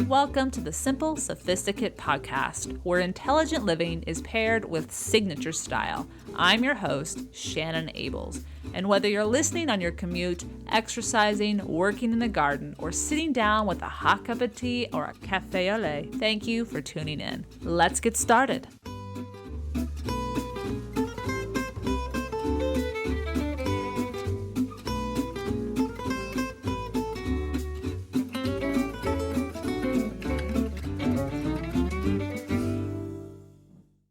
Welcome to the SImple Sophisticate podcast, where intelligent living is paired with signature style. I'm your host, Shannon Ables, and whether you're listening on your commute, exercising, working in the garden, or sitting down with a hot cup of tea or a cafe au lait, thank you for tuning in. Let's get started.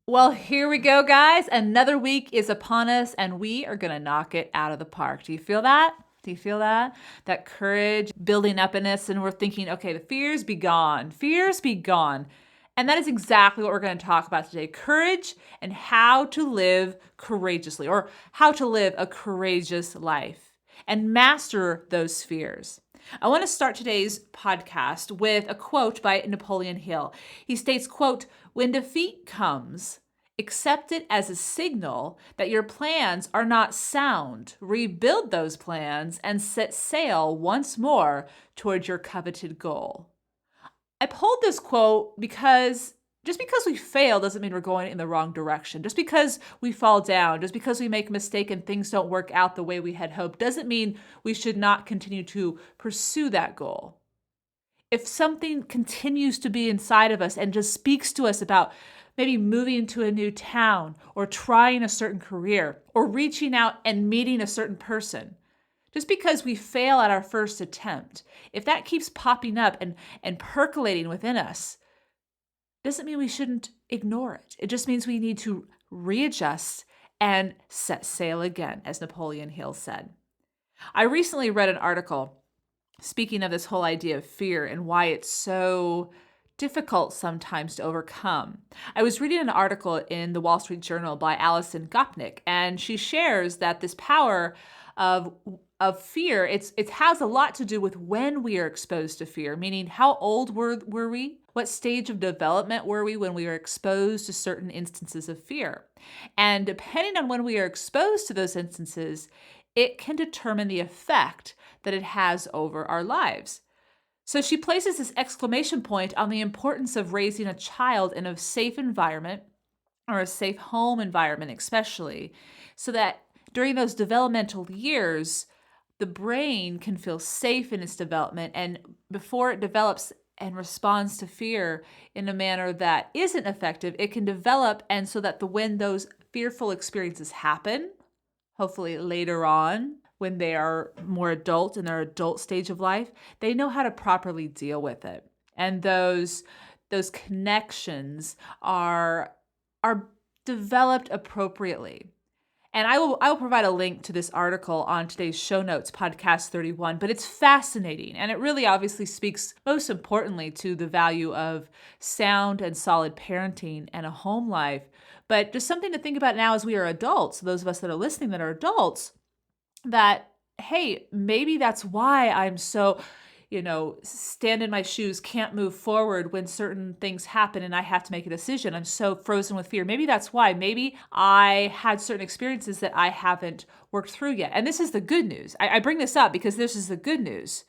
Well, here we go, guys. Another week is upon us, and we are going to knock it out of the park. Do you feel that? Do you feel that? That courage building up in us, and we're thinking, okay, the fears be gone. Fears be gone. And that is exactly what we're going to talk about today. Courage and how to live courageously, or how to live a courageous life and master those fears. I want to start today's podcast with a quote by Napoleon Hill. He states, quote, "When defeat comes, accept it as a signal that your plans are not sound. Rebuild those plans and set sail once more toward your coveted goal." I pulled this quote because just because we fail doesn't mean we're going in the wrong direction. Just because we fall down, just because we make a mistake and things don't work out the way we had hoped, doesn't mean we should not continue to pursue that goal. If something continues to be inside of us and just speaks to us about maybe moving to a new town or trying a certain career or reaching out and meeting a certain person, just because we fail at our first attempt, if that keeps popping up and percolating within us, doesn't mean we shouldn't ignore it. It just means we need to readjust and set sail again, as Napoleon Hill said. I recently read an article speaking of this whole idea of fear and why it's so difficult sometimes to overcome. I was reading an article in the Wall Street Journal by Alison Gopnik, and she shares that this power of fear, it has a lot to do with when we are exposed to fear, meaning how old were we? What stage of development were we when we were exposed to certain instances of fear? And depending on when we are exposed to those instances, it can determine the effect that it has over our lives. So she places this exclamation point on the importance of raising a child in a safe environment, or a safe home environment especially, so that during those developmental years, the brain can feel safe in its development, and before it develops and responds to fear in a manner that isn't effective, it can develop, and so that when those fearful experiences happen, hopefully later on, when they are more adult in their adult stage of life, they know how to properly deal with it. And those connections are developed appropriately. And I will provide a link to this article on today's show notes, podcast 31, but it's fascinating. And it really obviously speaks most importantly to the value of sound and solid parenting and a home life. But just something to think about now as we are adults, those of us that are listening that are adults, that, hey, maybe that's why I'm so, stand in my shoes, can't move forward when certain things happen and I have to make a decision. I'm so frozen with fear. Maybe that's why. Maybe I had certain experiences that I haven't worked through yet. And this is the good news. I bring this up because this is the good news,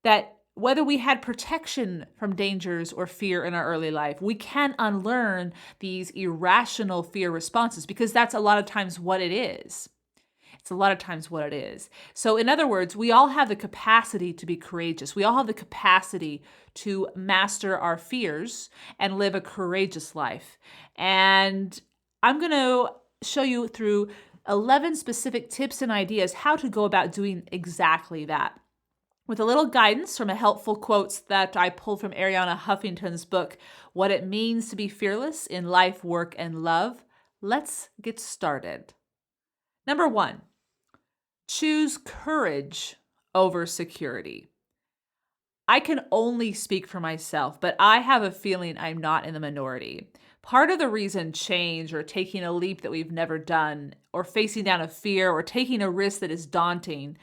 that whether we had protection from dangers or fear in our early life, we can unlearn these irrational fear responses, because that's a lot of times what it is. It's a lot of times what it is. So in other words, we all have the capacity to be courageous. We all have the capacity to master our fears and live a courageous life. And I'm going to show you through 11 specific tips and ideas how to go about doing exactly that, with a little guidance from a helpful quotes that I pulled from Arianna Huffington's book, What It Means to Be Fearless in Life, Work, and Love. Let's get started. Number 1. Choose courage over security. I can only speak for myself, but I have a feeling I'm not in the minority. Part of the reason change, or taking a leap that we've never done, or facing down a fear, or taking a risk that is daunting,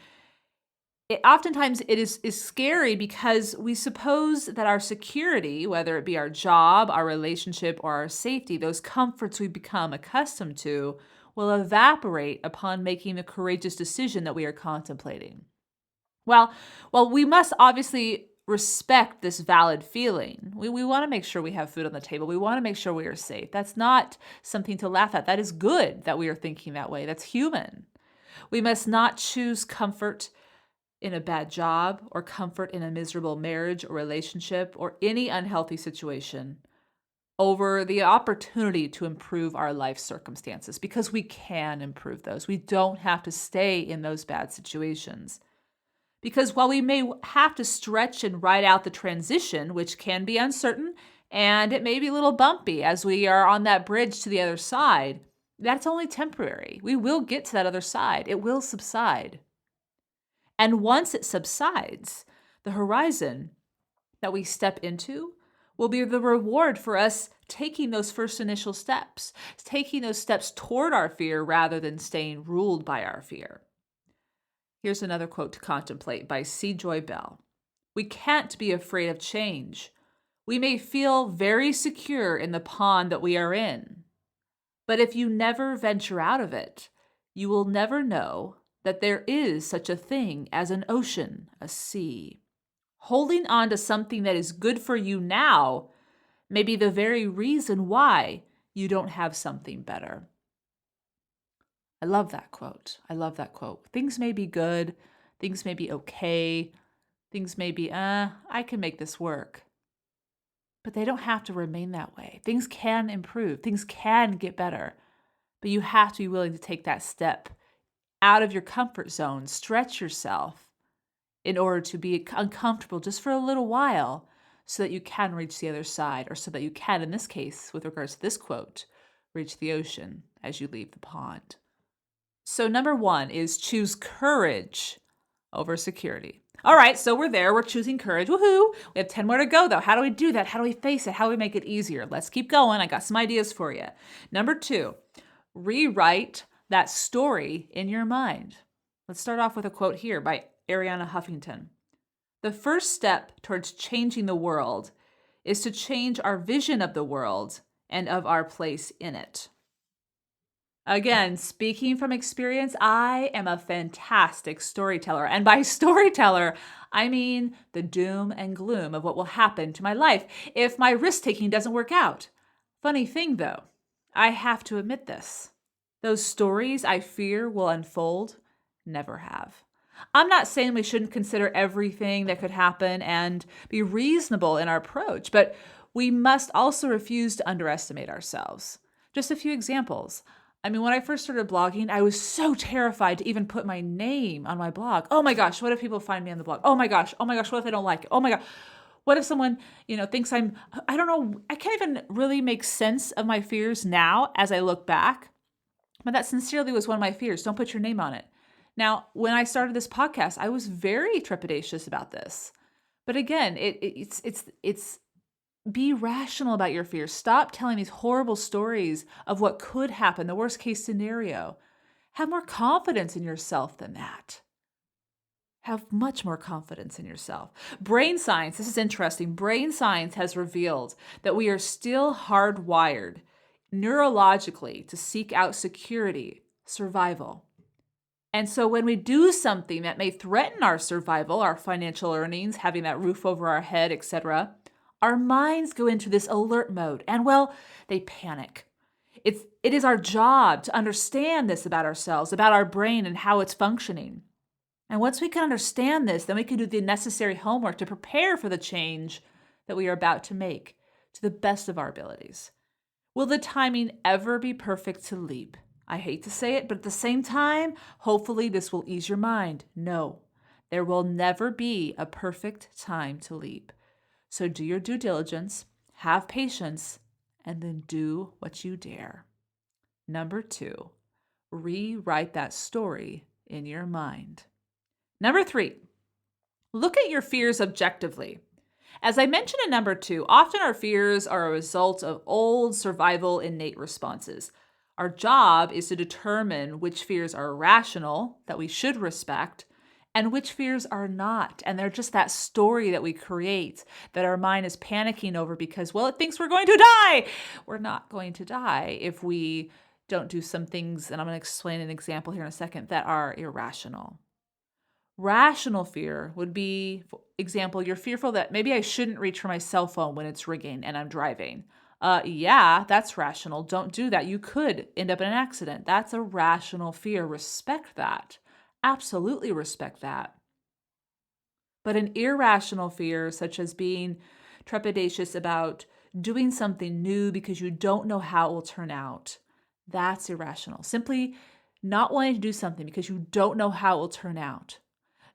oftentimes it is scary because we suppose that our security, whether it be our job, our relationship, or our safety, those comforts we become accustomed to, will evaporate upon making the courageous decision that we are contemplating. Well, we must obviously respect this valid feeling. We want to make sure we have food on the table. We want to make sure we are safe. That's not something to laugh at. That is good that we are thinking that way. That's human. We must not choose comfort in a bad job or comfort in a miserable marriage or relationship or any unhealthy situation over the opportunity to improve our life circumstances, because we can improve those. We don't have to stay in those bad situations. Because while we may have to stretch and ride out the transition, which can be uncertain, and it may be a little bumpy as we are on that bridge to the other side, that's only temporary. We will get to that other side. It will subside. And once it subsides, the horizon that we step into will be the reward for us taking those first initial steps, taking those steps toward our fear rather than staying ruled by our fear. Here's another quote to contemplate by C. Joy Bell. We can't be afraid of change. We may feel very secure in the pond that we are in, but if you never venture out of it, you will never know that there is such a thing as an ocean, a sea. Holding on to something that is good for you now may be the very reason why you don't have something better. I love that quote. I love that quote. Things may be good. Things may be okay. Things may be, I can make this work. But they don't have to remain that way. Things can improve. Things can get better. But you have to be willing to take that step out of your comfort zone, stretch yourself in order to be uncomfortable just for a little while so that you can reach the other side, or so that you can, in this case, with regards to this quote, reach the ocean as you leave the pond. So number 1 is choose courage over security. All right, so we're there. We're choosing courage. Woohoo! We have 10 more to go, though. How do we do that? How do we face it? How do we make it easier? Let's keep going. I got some ideas for you. Number 2, rewrite that story in your mind. Let's start off with a quote here by Arianna Huffington. The first step towards changing the world is to change our vision of the world and of our place in it. Again, speaking from experience, I am a fantastic storyteller. And by storyteller, I mean the doom and gloom of what will happen to my life if my risk-taking doesn't work out. Funny thing, though, I have to admit this. Those stories I fear will unfold never have. I'm not saying we shouldn't consider everything that could happen and be reasonable in our approach, but we must also refuse to underestimate ourselves. Just a few examples. I mean, when I first started blogging, I was so terrified to even put my name on my blog. Oh my gosh, what if people find me on the blog? Oh my gosh, what if they don't like it? Oh my gosh, what if someone, thinks I don't know, I can't even really make sense of my fears now as I look back. But that sincerely was one of my fears. Don't put your name on it. Now, when I started this podcast, I was very trepidatious about this. But again, it's be rational about your fears. Stop telling these horrible stories of what could happen, the worst case scenario. Have more confidence in yourself than that. Have much more confidence in yourself. Brain science, this is interesting. Brain science has revealed that we are still hardwired neurologically to seek out security, survival. And so when we do something that may threaten our survival, our financial earnings, having that roof over our head, etc., our minds go into this alert mode and, they panic. It is our job to understand this about ourselves, about our brain and how it's functioning. And once we can understand this, then we can do the necessary homework to prepare for the change that we are about to make to the best of our abilities. Will the timing ever be perfect to leap? I hate to say it, but at the same time, hopefully this will ease your mind. No, there will never be a perfect time to leap. So do your due diligence, have patience, and then do what you dare. Number 2, rewrite that story in your mind. Number 3, look at your fears objectively. As I mentioned in number 2, often our fears are a result of old survival innate responses. Our job is to determine which fears are rational, that we should respect, and which fears are not. And they're just that story that we create that our mind is panicking over because, well, it thinks we're going to die. We're not going to die if we don't do some things, and I'm going to explain an example here in a second, that are irrational. Rational fear would be, for example, you're fearful that maybe I shouldn't reach for my cell phone when it's ringing and I'm driving. Yeah, that's rational. Don't do that. You could end up in an accident. That's a rational fear. Respect that. Absolutely respect that. But an irrational fear, such as being trepidatious about doing something new because you don't know how it will turn out, that's irrational. Simply not wanting to do something because you don't know how it will turn out.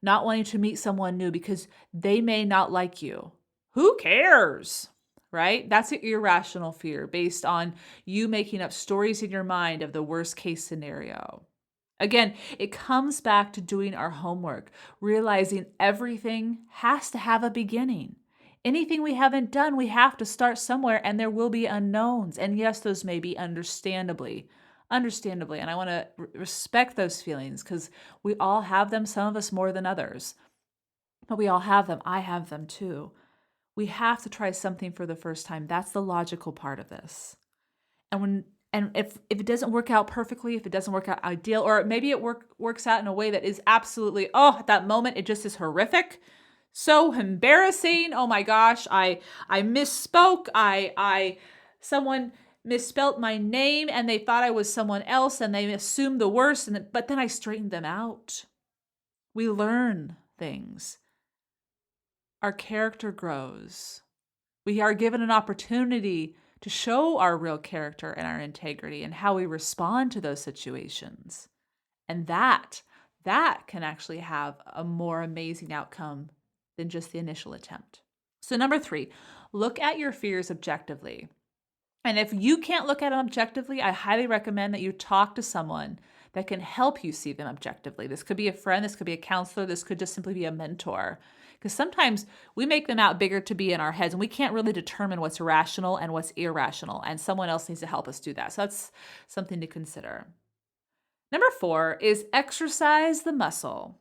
Not wanting to meet someone new because they may not like you. Who cares? Right? That's an irrational fear based on you making up stories in your mind of the worst case scenario. Again, it comes back to doing our homework, realizing everything has to have a beginning. Anything we haven't done, we have to start somewhere, and there will be unknowns. And yes, those may be understandably. And I want to respect those feelings because we all have them, some of us more than others. But we all have them. I have them too. We have to try something for the first time. That's the logical part of this. And if it doesn't work out perfectly, if it doesn't work out ideal, or maybe it works out in a way that is absolutely, at that moment, it just is horrific. So embarrassing. Oh my gosh, I misspoke. Someone misspelt my name and they thought I was someone else and they assumed the worst, but then I straightened them out. We learn things. Our character grows. We are given an opportunity to show our real character and our integrity and how we respond to those situations. And that can actually have a more amazing outcome than just the initial attempt. So 3, look at your fears objectively. And if you can't look at them objectively, I highly recommend that you talk to someone that can help you see them objectively. This could be a friend, this could be a counselor, this could just simply be a mentor. Because sometimes we make them out bigger to be in our heads and we can't really determine what's rational and what's irrational. And someone else needs to help us do that. So that's something to consider. 4 is exercise the muscle.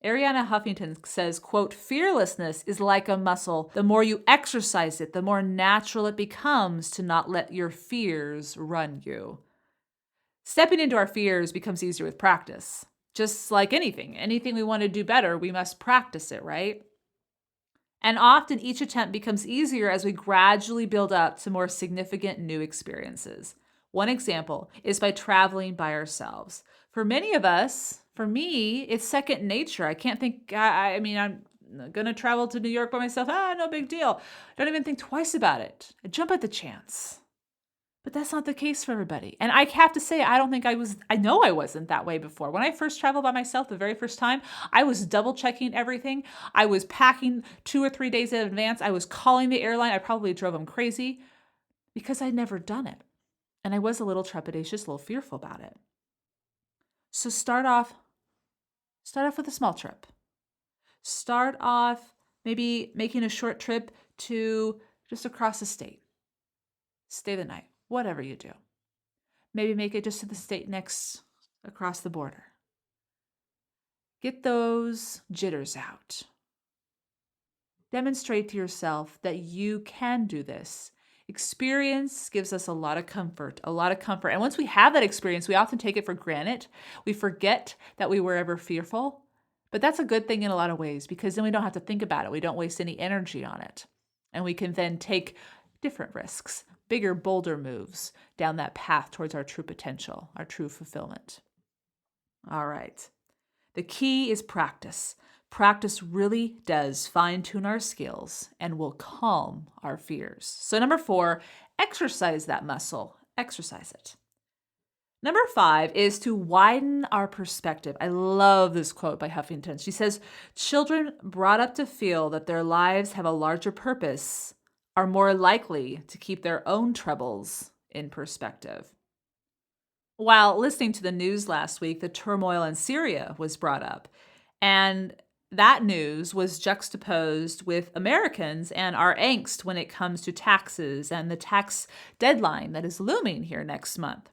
Arianna Huffington says, quote, fearlessness is like a muscle. The more you exercise it, the more natural it becomes to not let your fears run you. Stepping into our fears becomes easier with practice. Just like anything we want to do better, we must practice it, right? And often each attempt becomes easier as we gradually build up to more significant new experiences. One example is by traveling by ourselves. For many of us, for me, it's second nature. I can't think, I'm going to travel to New York by myself. No big deal. Don't even think twice about it. I jump at the chance. But that's not the case for everybody. And I have to say, I know I wasn't that way before. When I first traveled by myself the very first time, I was double checking everything. I was packing 2 or 3 days in advance. I was calling the airline. I probably drove them crazy because I'd never done it. And I was a little trepidatious, a little fearful about it. So start off with a small trip. Start off maybe making a short trip to just across the state. Stay the night. Whatever you do. Maybe make it just to the state next across the border. Get those jitters out. Demonstrate to yourself that you can do this. Experience gives us a lot of comfort. And once we have that experience, we often take it for granted. We forget that we were ever fearful. But that's a good thing in a lot of ways because then we don't have to think about it. We don't waste any energy on it. And we can then take different risks, bigger, bolder moves down that path towards our true potential, our true fulfillment. All right. The key is practice. Practice really does fine-tune our skills and will calm our fears. So 4, exercise that muscle. Exercise it. 5 is to widen our perspective. I love this quote by Huffington. She says, children brought up to feel that their lives have a larger purpose are more likely to keep their own troubles in perspective. While listening to the news last week, the turmoil in Syria was brought up, and that news was juxtaposed with Americans and our angst when it comes to taxes and the tax deadline that is looming here next month.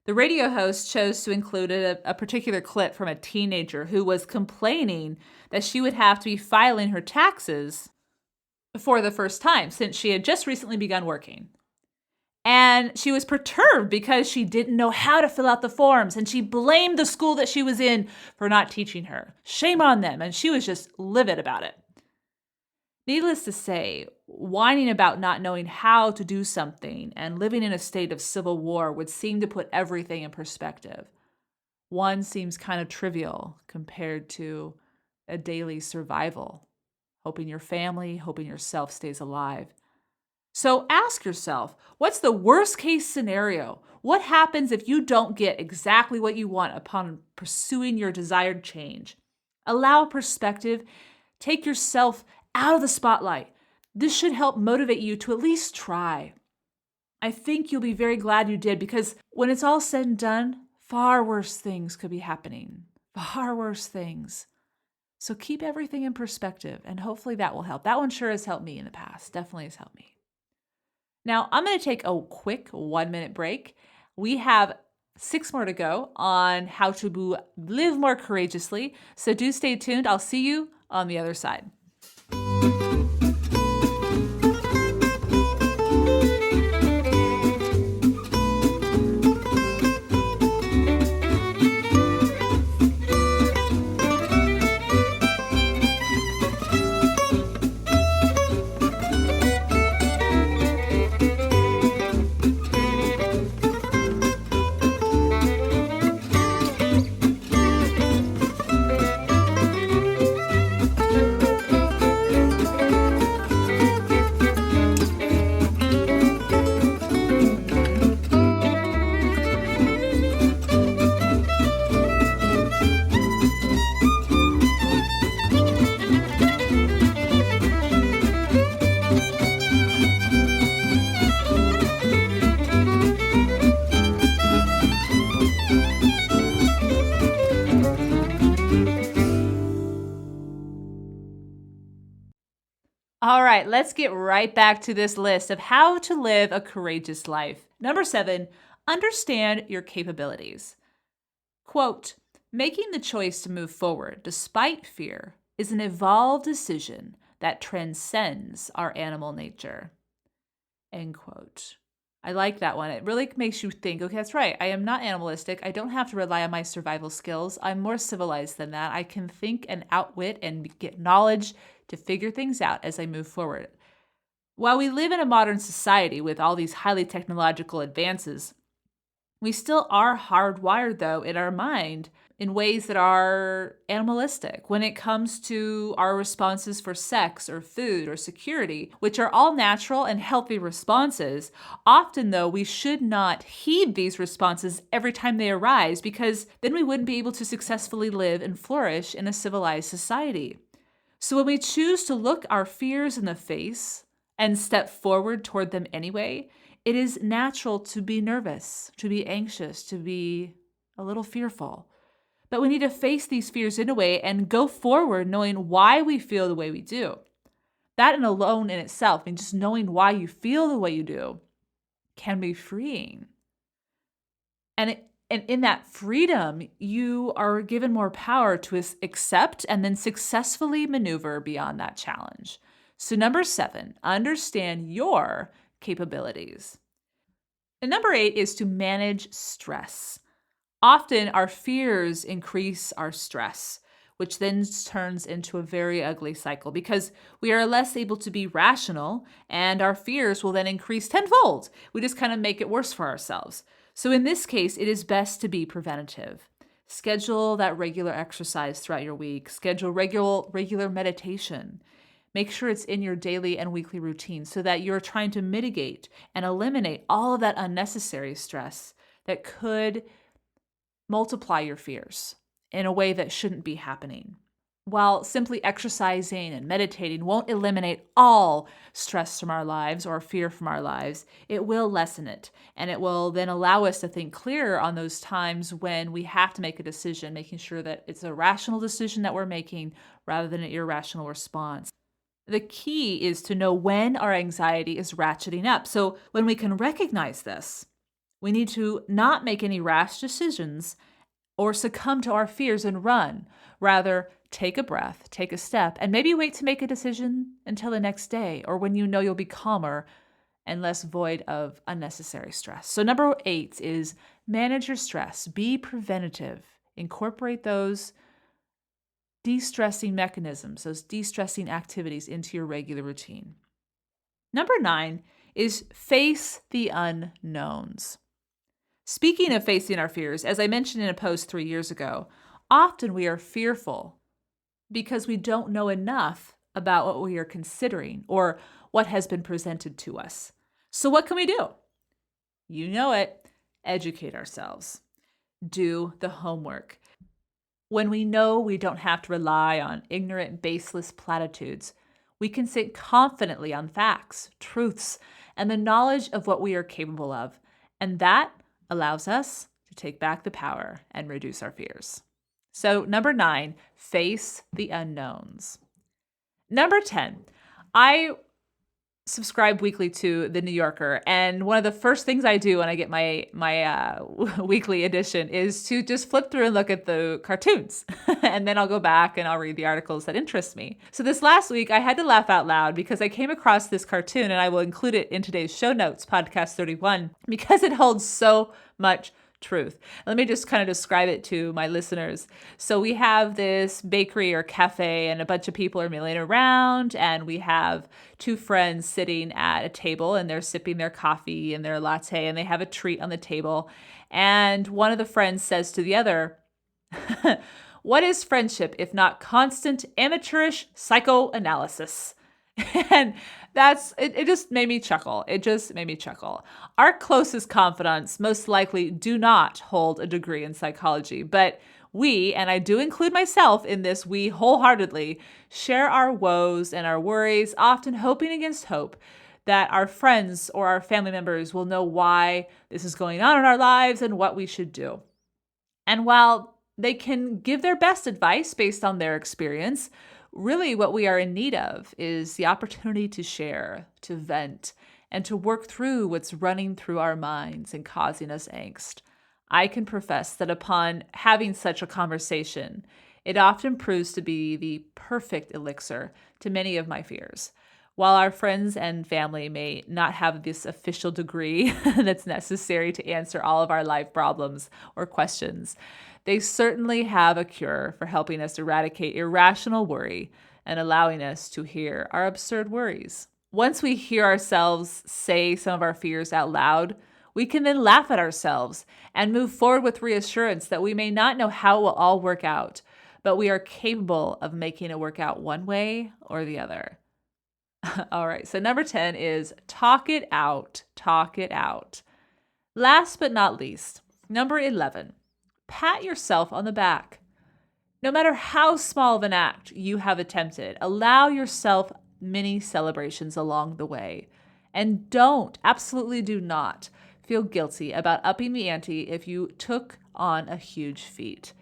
The radio host chose to include a particular clip from a teenager who was complaining that she would have to be filing her taxes for the first time since she had just recently begun working. And she was perturbed because she didn't know how to fill out the forms, and she blamed the school that she was in for not teaching her. Shame on them, and she was just livid about it. Needless to say, whining about not knowing how to do something and living in a state of civil war would seem to put everything in perspective. One seems kind of trivial compared to a daily survival, hoping your family, hoping yourself stays alive. So ask yourself, what's the worst case scenario? What happens if you don't get exactly what you want upon pursuing your desired change? Allow perspective. Take yourself out of the spotlight. This should help motivate you to at least try. I think you'll be very glad you did, because when it's all said and done, far worse things could be happening. Far worse things. So keep everything in perspective, and hopefully that will help. That one sure has helped me in the past. Definitely has helped me. Now, I'm going to take a quick 1-minute break. We have 6 more to go on how to live more courageously. So do stay tuned. I'll see you on the other side. All right, let's get right back to this list of how to live a courageous life. Number 7, understand your capabilities. Quote, making the choice to move forward despite fear is an evolved decision that transcends our animal nature. End quote. I like that one. It really makes you think, okay, that's right. I am not animalistic. I don't have to rely on my survival skills. I'm more civilized than that. I can think and outwit and get knowledge to figure things out as I move forward. While we live in a modern society with all these highly technological advances, we still are hardwired, though, in our mind in ways that are animalistic when it comes to our responses for sex or food or security, which are all natural and healthy responses. Often, though, we should not heed these responses every time they arise, because then we wouldn't be able to successfully live and flourish in a civilized society. So when we choose to look our fears in the face and step forward toward them anyway, it is natural to be nervous, to be anxious, to be a little fearful. But we need to face these fears in a way and go forward knowing why we feel the way we do. That alone in itself, and just knowing why you feel the way you do, can be freeing. And in that freedom, you are given more power to accept and then successfully maneuver beyond that challenge. So number 7, understand your capabilities. And number 8 is to manage stress. Often our fears increase our stress, which then turns into a very ugly cycle because we are less able to be rational, and our fears will then increase tenfold. We just kind of make it worse for ourselves. So in this case, it is best to be preventative. Schedule that regular exercise throughout your week. Schedule regular meditation. Make sure it's in your daily and weekly routine so that you're trying to mitigate and eliminate all of that unnecessary stress that could multiply your fears in a way that shouldn't be happening. While simply exercising and meditating won't eliminate all stress from our lives or fear from our lives, it will lessen it. And it will then allow us to think clearer on those times when we have to make a decision, making sure that it's a rational decision that we're making rather than an irrational response. The key is to know when our anxiety is ratcheting up. So when we can recognize this, We need to not make any rash decisions or succumb to our fears and run. Rather, take a breath, take a step, and maybe wait to make a decision until the next day or when you know you'll be calmer and less void of unnecessary stress. So number 8 is manage your stress. Be preventative. Incorporate those de-stressing mechanisms, those de-stressing activities into your regular routine. Number 9 is face the unknowns. Speaking of facing our fears, as I mentioned in a post 3 years ago, often we are fearful because we don't know enough about what we are considering or what has been presented to us. So what can we do? You know it. Educate ourselves. Do the homework. When we know we don't have to rely on ignorant, baseless platitudes, we can sit confidently on facts, truths, and the knowledge of what we are capable of. And that allows us to take back the power and reduce our fears. So number 9, face the unknowns. Number 10, I subscribe weekly to The New Yorker, and one of the first things I do when I get my weekly edition is to just flip through and look at the cartoons, and then I'll go back and I'll read the articles that interest me. So this last week, I had to laugh out loud because I came across this cartoon, and I will include it in today's show notes, podcast 31, because it holds so much truth. Let me just kind of describe it to my listeners. So we have this bakery or cafe, and a bunch of people are milling around, and we have 2 friends sitting at a table, and they're sipping their coffee and their latte, and they have a treat on the table. And one of the friends says to the other, "What is friendship if not constant amateurish psychoanalysis?" And it just made me chuckle. It just made me chuckle. Our closest confidants most likely do not hold a degree in psychology, but we, and I do include myself in this, we wholeheartedly share our woes and our worries, often hoping against hope that our friends or our family members will know why this is going on in our lives and what we should do. And while they can give their best advice based on their experience, really what we are in need of is the opportunity to share, to vent, and to work through what's running through our minds and causing us angst. I can profess that upon having such a conversation, it often proves to be the perfect elixir to many of my fears. While our friends and family may not have this official degree that's necessary to answer all of our life problems or questions, they certainly have a cure for helping us eradicate irrational worry and allowing us to hear our absurd worries. Once we hear ourselves say some of our fears out loud, we can then laugh at ourselves and move forward with reassurance that we may not know how it will all work out, but we are capable of making it work out one way or the other. All right, so number 10 is talk it out, talk it out. Last but not least, number 11, pat yourself on the back. No matter how small of an act you have attempted, allow yourself mini celebrations along the way. And absolutely do not feel guilty about upping the ante if you took on a huge feat.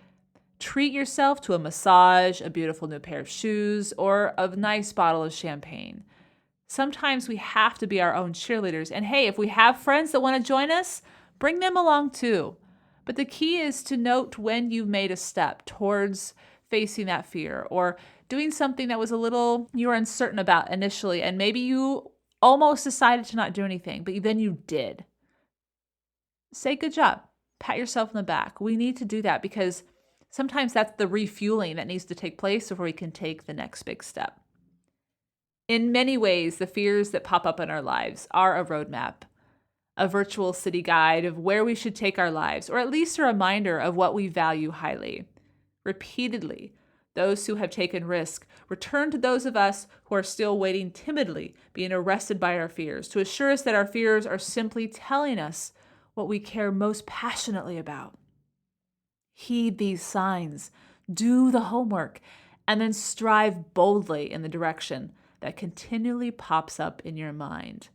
Treat yourself to a massage, a beautiful new pair of shoes, or a nice bottle of champagne. Sometimes we have to be our own cheerleaders. And hey, if we have friends that want to join us, bring them along too. But the key is to note when you've made a step towards facing that fear or doing something that was you were uncertain about initially, and maybe you almost decided to not do anything, but then you did. Say good job. Pat yourself on the back. We need to do that because sometimes that's the refueling that needs to take place before we can take the next big step. In many ways, the fears that pop up in our lives are a roadmap, a virtual city guide of where we should take our lives, or at least a reminder of what we value highly. Repeatedly, those who have taken risk return to those of us who are still waiting timidly, being arrested by our fears, to assure us that our fears are simply telling us what we care most passionately about. Heed these signs, do the homework, and then strive boldly in the direction that continually pops up in your mind.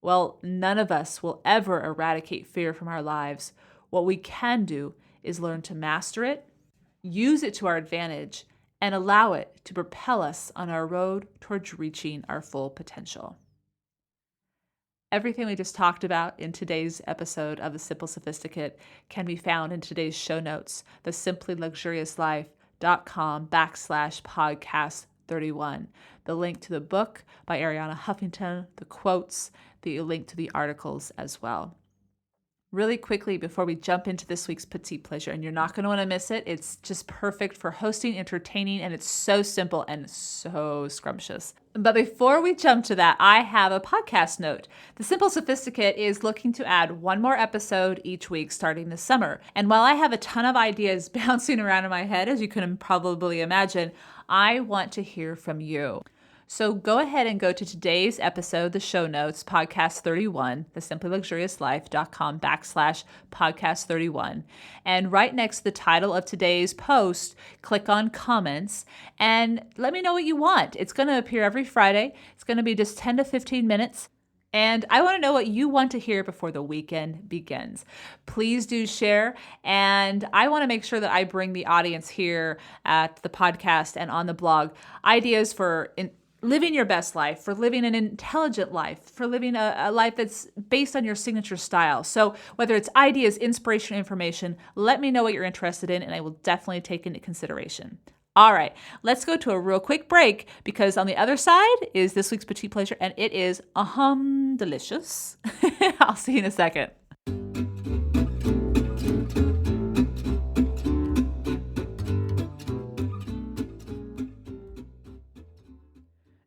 Well, none of us will ever eradicate fear from our lives. What we can do is learn to master it, use it to our advantage, and allow it to propel us on our road towards reaching our full potential. Everything we just talked about in today's episode of the SImple Sophisticate can be found in today's show notes, thesimplyluxuriouslife.com/podcast 31. The link to the book by Arianna Huffington, the quotes, the link to the articles as well. Really quickly before we jump into this week's Petit Plaisir, and you're not going to want to miss it. It's just perfect for hosting, entertaining, and it's so simple and so scrumptious. But before we jump to that, I have a podcast note. The SImple Sophisticate is looking to add one more episode each week starting this summer. And while I have a ton of ideas bouncing around in my head, as you can probably imagine, I want to hear from you. So go ahead and go to today's episode, the show notes, podcast 31, thesimplyluxuriouslife.com/podcast 31. And right next to the title of today's post, click on comments and let me know what you want. It's going to appear every Friday. It's going to be just 10 to 15 minutes. And I want to know what you want to hear before the weekend begins. Please do share. And I want to make sure that I bring the audience here at the podcast and on the blog ideas for living your best life, for living an intelligent life, for living a life that's based on your signature style. So whether it's ideas, inspiration, information, let me know what you're interested in, and I will definitely take into consideration. All right, let's go to a real quick break, because on the other side is this week's Petit Plaisir, and it is delicious. I'll see you in a second.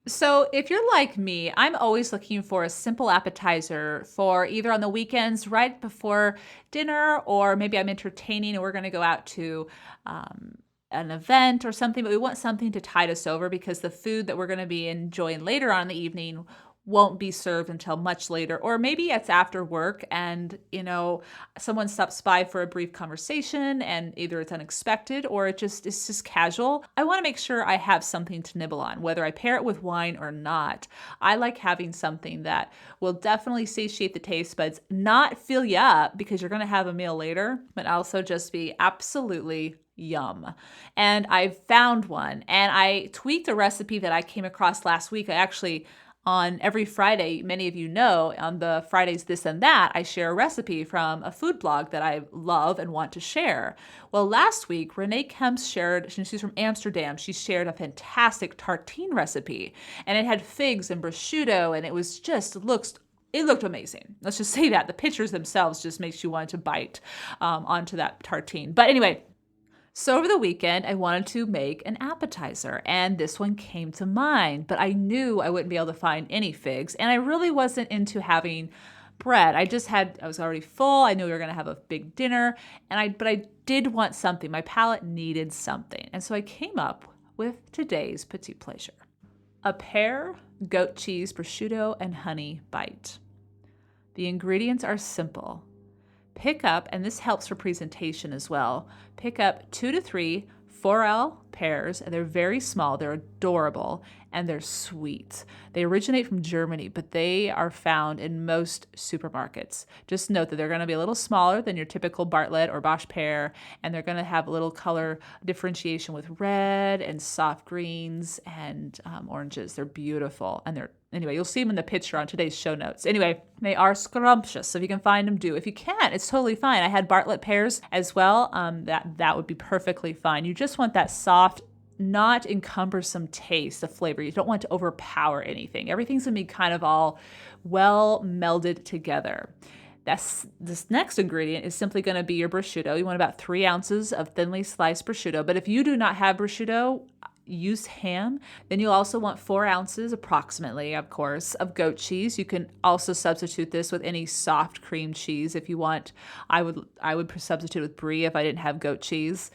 So if you're like me, I'm always looking for a simple appetizer for either on the weekends right before dinner, or maybe I'm entertaining and we're going to go out to an event or something, but we want something to tide us over because the food that we're going to be enjoying later on in the evening won't be served until much later, or maybe it's after work and, someone stops by for a brief conversation and either it's unexpected or it's just casual. I want to make sure I have something to nibble on, whether I pair it with wine or not. I like having something that will definitely satiate the taste buds, not fill you up because you're going to have a meal later, but also just be absolutely yum. And I found one, and I tweaked a recipe that I came across last week. On every Friday, many of you know, on the Fridays This and That, I share a recipe from a food blog that I love and want to share. Well, last week, Renee Kemps she's from Amsterdam, she shared a fantastic tartine recipe, and it had figs and prosciutto, and it looked amazing. Let's just say that. The pictures themselves just makes you want to bite onto that tartine. But anyway, so over the weekend, I wanted to make an appetizer, and this one came to mind, but I knew I wouldn't be able to find any figs, and I really wasn't into having bread. I was already full. I knew we were going to have a big dinner, but I did want something. My palate needed something, and so I came up with today's Petit Plaisir: a Pear, goat cheese, prosciutto, and honey bite. The ingredients are simple. Pick up, and this helps for presentation as well, pick up 2 to 3 4L pears, and they're very small, they're adorable, and they're sweet. They originate from Germany, but they are found in most supermarkets. Just note that they're going to be a little smaller than your typical Bartlett or Bosch pear, and they're going to have a little color differentiation with red and soft greens and oranges. They're beautiful, and anyway, you'll see them in the picture on today's show notes. Anyway, they are scrumptious, so if you can find them, do. If you can't, it's totally fine. I had Bartlett pears as well. That would be perfectly fine. You just want that soft, not encumbersome taste of flavor. You don't want to overpower anything. Everything's going to be kind of all well melded together. This next ingredient is simply going to be your prosciutto. You want about 3 ounces of thinly sliced prosciutto, but if you do not have prosciutto, use ham. Then you'll also want 4 ounces approximately, of course, of goat cheese. You can also substitute this with any soft cream cheese if you want. I would substitute with brie if I didn't have goat cheese.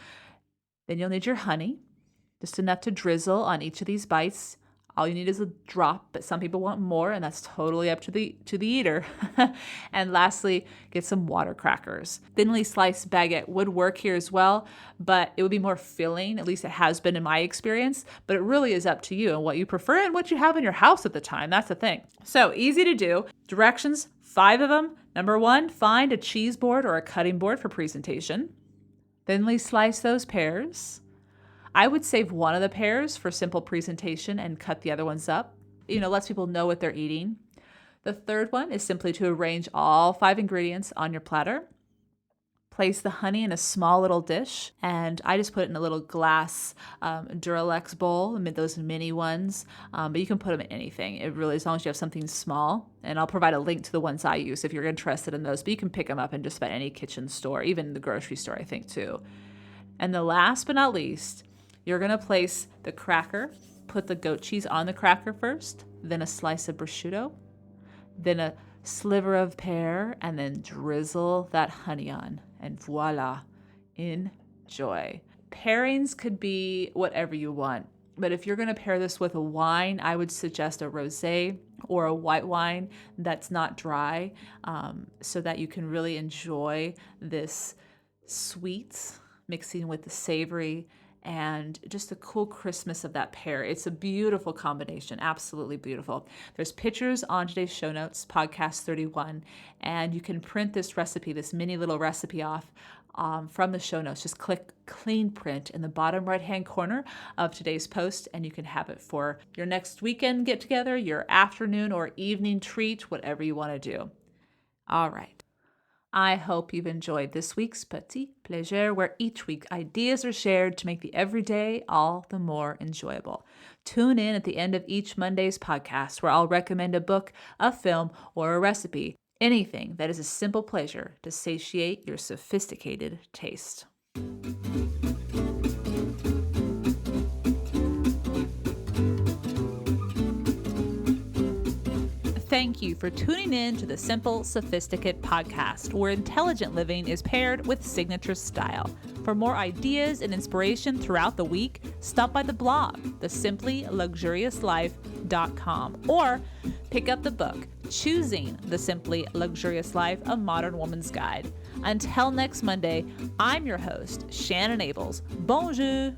Then you'll need your honey, just enough to drizzle on each of these bites. All you need is a drop, but some people want more, and that's totally up to the eater. And lastly, get some water crackers. Thinly sliced baguette would work here as well, but it would be more filling, at least it has been in my experience, but it really is up to you and what you prefer and what you have in your house at the time. That's the thing. So easy to do. Directions, 5 of them. Number 1, find a cheese board or a cutting board for presentation. Thinly slice those pears. I would save one of the pears for simple presentation and cut the other ones up. Lets people know what they're eating. The third one is simply to arrange all 5 ingredients on your platter. Place the honey in a small little dish, and I just put it in a little glass Duralex bowl, those mini ones, but you can put them in anything. It really, as long as you have something small, and I'll provide a link to the ones I use if you're interested in those, but you can pick them up in just about any kitchen store, even the grocery store, I think, too. And the last but not least, you're gonna place the cracker, put the goat cheese on the cracker first, then a slice of prosciutto, then a sliver of pear, and then drizzle that honey on. And voila, enjoy. Pairings could be whatever you want, but if you're going to pair this with a wine, I would suggest a rosé or a white wine that's not dry, so that you can really enjoy this sweet mixing with the savory and just the cool crispness of that pear. It's a beautiful combination, absolutely beautiful. There's pictures on today's show notes, podcast 31, and you can print this recipe, this mini little recipe off from the show notes. Just click clean print in the bottom right-hand corner of today's post, and you can have it for your next weekend get-together, your afternoon or evening treat, whatever you want to do. All right. I hope you've enjoyed this week's Petit Plaisir, where each week ideas are shared to make the everyday all the more enjoyable. Tune in at the end of each Monday's podcast, where I'll recommend a book, a film, or a recipe, anything that is a simple pleasure to satiate your sophisticated taste. Thank you for tuning in to the SImple Sophisticate podcast, where intelligent living is paired with signature style. For more ideas and inspiration throughout the week, stop by the blog, thesimplyluxuriouslife.com, or pick up the book, Choosing the Simply Luxurious Life, A Modern Woman's Guide. Until next Monday, I'm your host, Shannon Ables. Bonjour!